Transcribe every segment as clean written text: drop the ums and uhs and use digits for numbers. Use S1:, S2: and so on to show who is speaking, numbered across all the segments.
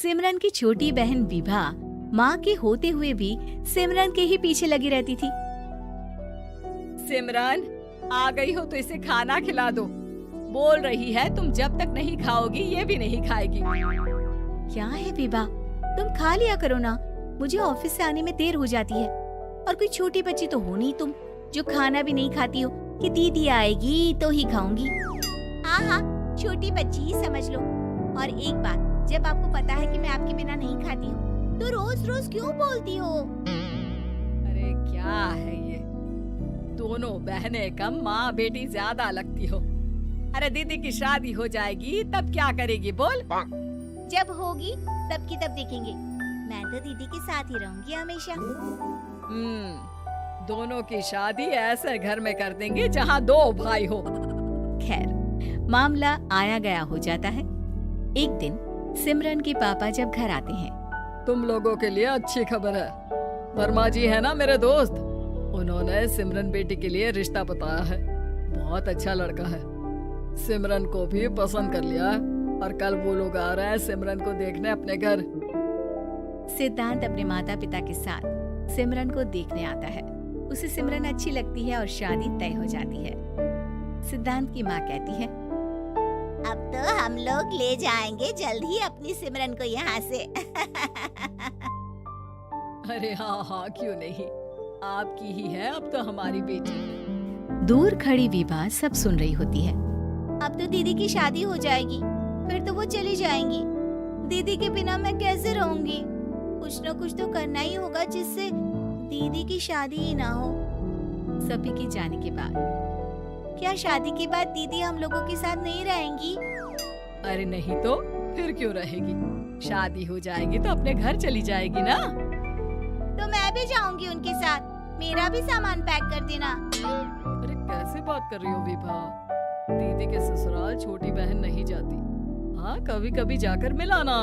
S1: सिमरन की छोटी बहन विभा माँ के होते हुए भी सिमरन के ही पीछे लगी रहती थी।
S2: सिमरन, आ गई हो तो इसे खाना खिला दो। बोल रही है तुम जब तक नहीं खाओगी ये भी नहीं खाएगी।
S1: क्या है विभा, तुम खा लिया करो ना, मुझे ऑफिस से आने में देर हो जाती है। और कोई छोटी बच्ची तो हो नहीं तुम जो खाना भी नहीं खाती हो कि दीदी आएगी तो ही खाऊंगी। हाँ हाँ, छोटी बच्ची ही समझ लो। और एक बात, जब आपको पता है कि मैं आपके बिना नहीं खाती हूँ तो रोज रोज क्यों बोलती हो?
S2: अरे क्या है ये, दोनों बहनें कम माँ बेटी ज्यादा लगती हो। अरे दीदी की शादी हो जाएगी तब क्या करेगी बोल?
S1: जब होगी तब की तब देखेंगे। मैं तो दीदी के साथ ही रहूंगी हमेशा।
S2: दोनों की शादी ऐसे घर में कर देंगे जहाँ दो भाई हो।
S1: खैर, मामला आया गया हो जाता है। एक दिन सिमरन के पापा जब घर आते हैं,
S2: तुम लोगों के लिए अच्छी खबर है। वर्मा जी है ना मेरे दोस्त, उन्होंने सिमरन बेटी के लिए रिश्ता बताया है। बहुत अच्छा लड़का है, सिमरन को भी पसंद कर लिया है और कल वो लोग आ रहे हैं सिमरन को देखने अपने घर।
S1: सिद्धांत अपने माता पिता के साथ सिमरन को देखने आता है। उसे सिमरन अच्छी लगती है और शादी तय हो जाती है। सिद्धांत की माँ कहती है, अब तो हम लोग ले जाएंगे जल्द ही अपनी सिमरन को यहाँ से।
S2: अरे हाँ, क्यों नहीं, आपकी ही है अब तो हमारी बेटी।
S1: दूर खड़ी विभा सब सुन रही होती है। अब तो दीदी की शादी हो जाएगी, फिर तो वो चली जाएंगी। दीदी के बिना मैं कैसे रहूंगी? कुछ न कुछ तो करना ही होगा जिससे दीदी की शादी ही ना हो। सभी के जाने के बाद क्या शादी के बाद दीदी हम लोगों के साथ नहीं रहेंगी?
S2: अरे नहीं तो फिर क्यों रहेगी, शादी हो जाएगी तो अपने घर चली जाएगी ना।
S1: तो मैं भी जाऊंगी उनके साथ, मेरा भी सामान पैक कर देना।
S2: अरे कैसे बात कर रही हो विभा, दीदी के ससुराल छोटी बहन नहीं जाती। हाँ, कभी कभी जाकर मिलाना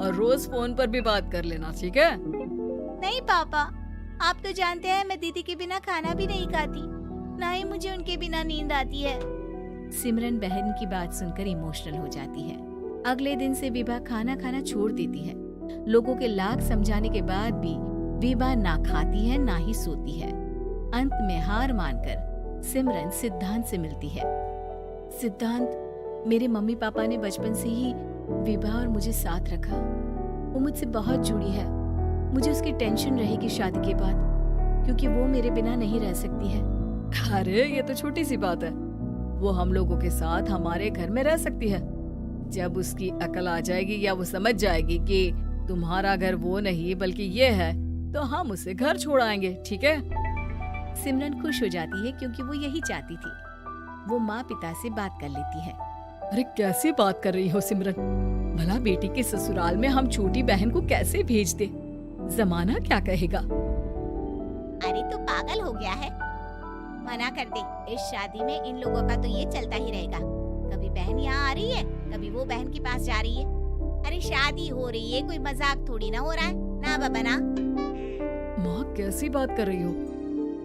S2: और रोज फोन पर भी बात कर लेना, ठीक है?
S1: नहीं पापा, आप तो जानते हैं मैं दीदी के बिना खाना भी नहीं खाती, ना ही मुझे उनके बिना नींद आती है। सिमरन बहन की बात सुनकर इमोशनल हो जाती है। अगले दिन से विभा खाना खाना छोड़ देती है। लोगों के लाख समझाने के बाद भी विभा ना खाती है ना ही सोती है। अंत में हार मानकर सिमरन सिद्धांत से मिलती है। सिद्धांत, मेरे मम्मी पापा ने बचपन से ही विभा और मुझे साथ रखा। वो मुझसे बहुत जुड़ी है। मुझे उसकी टेंशन रहेगी शादी के बाद, क्योंकि वो मेरे बिना नहीं रह सकती है।
S2: अरे ये तो छोटी सी बात है, वो हम लोगों के साथ हमारे घर में रह सकती है। जब उसकी अकल आ जाएगी या वो समझ जाएगी कि तुम्हारा घर वो नहीं बल्कि ये है, तो हम उसे घर छोड़ आएंगे, ठीक है?
S1: सिमरन खुश हो जाती है क्योंकि वो यही चाहती थी। वो माँ पिता से बात कर लेती है।
S2: अरे कैसी बात कर रही हो सिमरन, भला बेटी के ससुराल में हम छोटी बहन को कैसे भेज दे? जमाना क्या कहेगा?
S1: अरे तो पागल हो गया है, मना कर दे। इस शादी में इन लोगों का तो ये चलता ही रहेगा, कभी बहन यहाँ आ रही है, कभी वो बहन के पास जा रही है। अरे शादी हो रही है, कोई मजाक थोड़ी ना हो रहा है ना बाबा ना।
S2: माँ कैसी बात कर रही हो?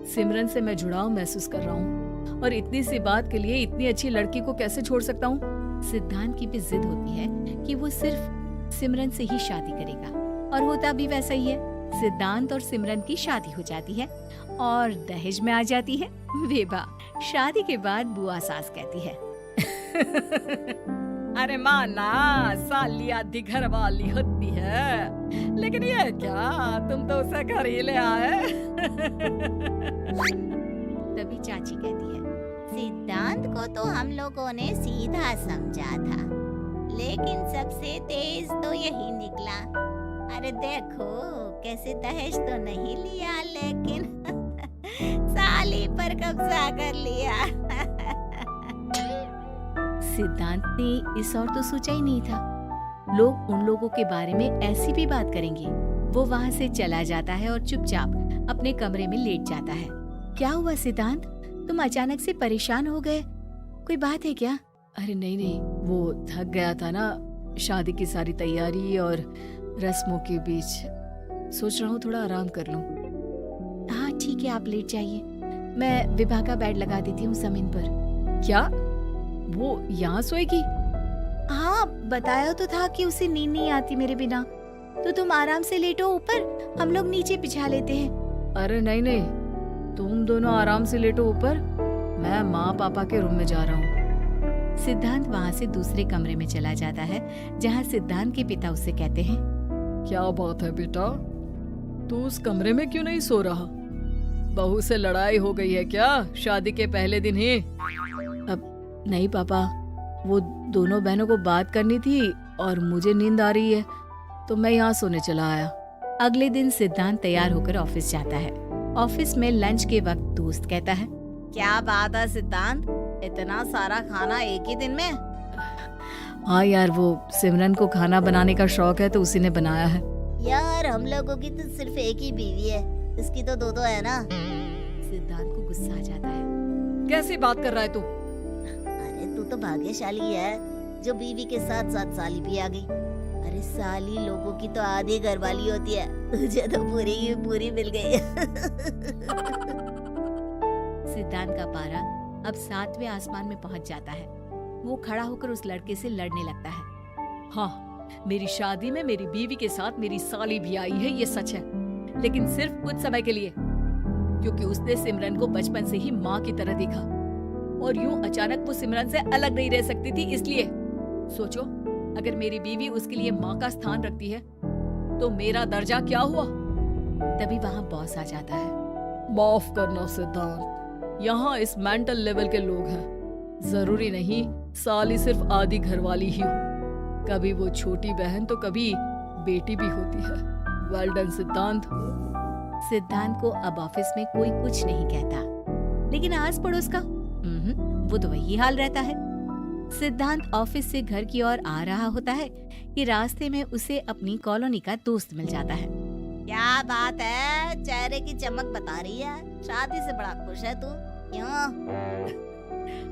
S2: सिमरन से मैं जुड़ाव महसूस कर रहा हूँ और इतनी सी बात के लिए इतनी अच्छी लड़की को कैसे छोड़ सकता हूँ? सिद्धांत की भी जिद होती है कि वो सिर्फ सिमरन से ही शादी करेगा, और होता भी वैसा ही है। सिद्धांत और सिमरन की शादी हो जाती है और दहेज में आ जाती है विभा। शादी के बाद बुआ सास कहती है, अरे माँ ना, साली आधी घर वाली होती है, लेकिन ये क्या, तुम तो उसे घर ही ले आए।
S1: तभी चाची कहती है, सिद्धांत को तो हम लोगों ने सीधा समझा था, लेकिन सबसे तेज तो यही निकला। अरे देखो कैसे दहेज तो नहीं लिया, लेकिन साली पर कब्जा कर लिया। सिद्धांत ने इस और तो सोचा ही नहीं था, लोग उन लोगों के बारे में ऐसी भी बात करेंगे। वो वहाँ से चला जाता है और चुपचाप अपने कमरे में लेट जाता है। क्या हुआ सिद्धांत, तुम अचानक से परेशान हो गए, कोई बात है क्या?
S2: अरे नहीं नहीं, वो थक गया था ना, शादी की सारी तैयारी और रस्मों के बीच, सोच रहा हूँ थोड़ा आराम कर लूं।
S1: हाँ ठीक है, आप लेट जाइए, मैं विभा का बेड लगा देती हूँ जमीन पर।
S2: क्या वो यहाँ सोएगी?
S1: हाँ हाँ, बताया तो था कि उसे नींद नहीं आती मेरे बिना। तो तुम आराम से लेटो ऊपर, हम लोग नीचे बिछा लेते हैं।
S2: अरे नहीं नहीं, तुम दोनों आराम से लेटो ऊपर, मैं माँ पापा के रूम में जा रहा हूँ।
S1: सिद्धांत वहाँ से दूसरे कमरे में चला जाता है, जहाँ सिद्धांत के पिता उसे कहते हैं,
S2: क्या बात है बेटा, तू उस कमरे में क्यों नहीं सो रहा? बहू से लड़ाई हो गई है क्या शादी के पहले दिन ही? अब नहीं पापा, वो दोनों बहनों को बात करनी थी और मुझे नींद आ रही है तो मैं यहाँ सोने चला आया।
S1: अगले दिन सिद्धांत तैयार होकर ऑफिस जाता है। ऑफिस में लंच के वक्त दोस्त कहता है, क्या बात है सिद्धांत, इतना सारा खाना एक ही दिन में?
S2: हाँ यार, वो सिमरन को खाना बनाने का शौक है तो उसी ने बनाया है।
S3: यार हम लोगों की तो सिर्फ एक ही बीवी है, इसकी तो दो है ना।
S1: सिद्धांत को गुस्सा आ जाता है।
S2: कैसी बात कर रहा है तू?
S3: अरे तू तो भाग्यशाली है जो बीवी के साथ साथ साली भी आ गई। अरे साली लोगों की तो आधी घरवाली होती है, तुझे तो पूरी की पूरी मिल गई।
S1: सिद्धांत का पारा अब 7वें आसमान में पहुंच जाता है। वो खड़ा होकर उस लड़के से लड़ने लगता है।
S2: हाँ, मेरी शादी में मेरी बीवी के साथ मेरी साली भी आई है, ये सच है, लेकिन सिर्फ कुछ समय के लिए, क्योंकि उसने सिमरन को बचपन से ही माँ की तरह देखा और यूं अचानक वो सिमरन से अलग नहीं रह सकती थी। इसलिए सोचो, अगर मेरी बीवी उसके लिए माँ का स्थान रखती है तो मेरा दर्जा क्या हुआ?
S1: तभी वहाँ बॉस आ जाता है।
S2: माफ करना सिद्धांत, यहाँ इस मेंटल लेवल के लोग हैं, जरूरी नहीं साली सिर्फ आधी घरवाली ही हो, कभी वो छोटी बहन तो कभी बेटी भी होती है। वेल डन सिद्धांत।
S1: सिद्धांत को अब ऑफिस में कोई कुछ नहीं कहता, लेकिन आस पड़ोस का वो तो वही हाल रहता है। सिद्धांत ऑफिस से घर की ओर आ रहा होता है कि रास्ते में उसे अपनी कॉलोनी का दोस्त मिल जाता है।
S3: क्या बात है, चेहरे की चमक बता रही है, शादी से बड़ा खुश है तू, क्यों?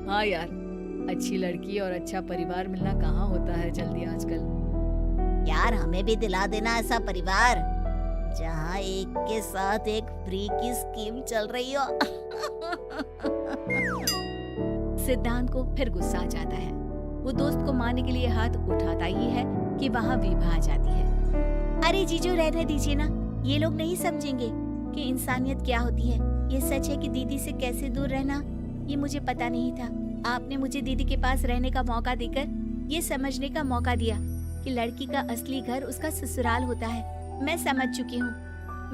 S2: हाँ यार, अच्छी लड़की और अच्छा परिवार मिलना कहाँ होता है जल्दी आजकल।
S3: यार हमें भी दिला देना ऐसा परिवार जहाँ एक के साथ एक फ्री की स्कीम चल रही हो।
S1: सिद्धांत को फिर गुस्सा आ जाता है। वो दोस्त को मारने के लिए हाथ उठाता ही है कि वहाँ विभा आ जाती है। अरे जीजू, रहने दीजिए ना, ये लोग नहीं समझेंगे कि इंसानियत क्या होती है। ये सच है कि दीदी से कैसे दूर रहना, ये मुझे पता नहीं था। आपने मुझे दीदी के पास रहने का मौका देकर ये समझने का मौका दिया कि लड़की का असली घर उसका ससुराल होता है। मैं समझ चुकी हूँ,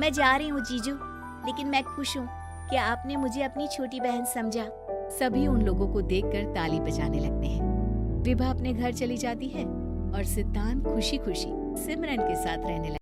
S1: मैं जा रही हूँ जीजू, लेकिन मैं खुश हूँ कि आपने मुझे अपनी छोटी बहन समझा। सभी उन लोगों को देखकर ताली बजाने लगते हैं। विभा अपने घर चली जाती है और सिद्धांत खुशी खुशी सिमरन के साथ रहने लगता है।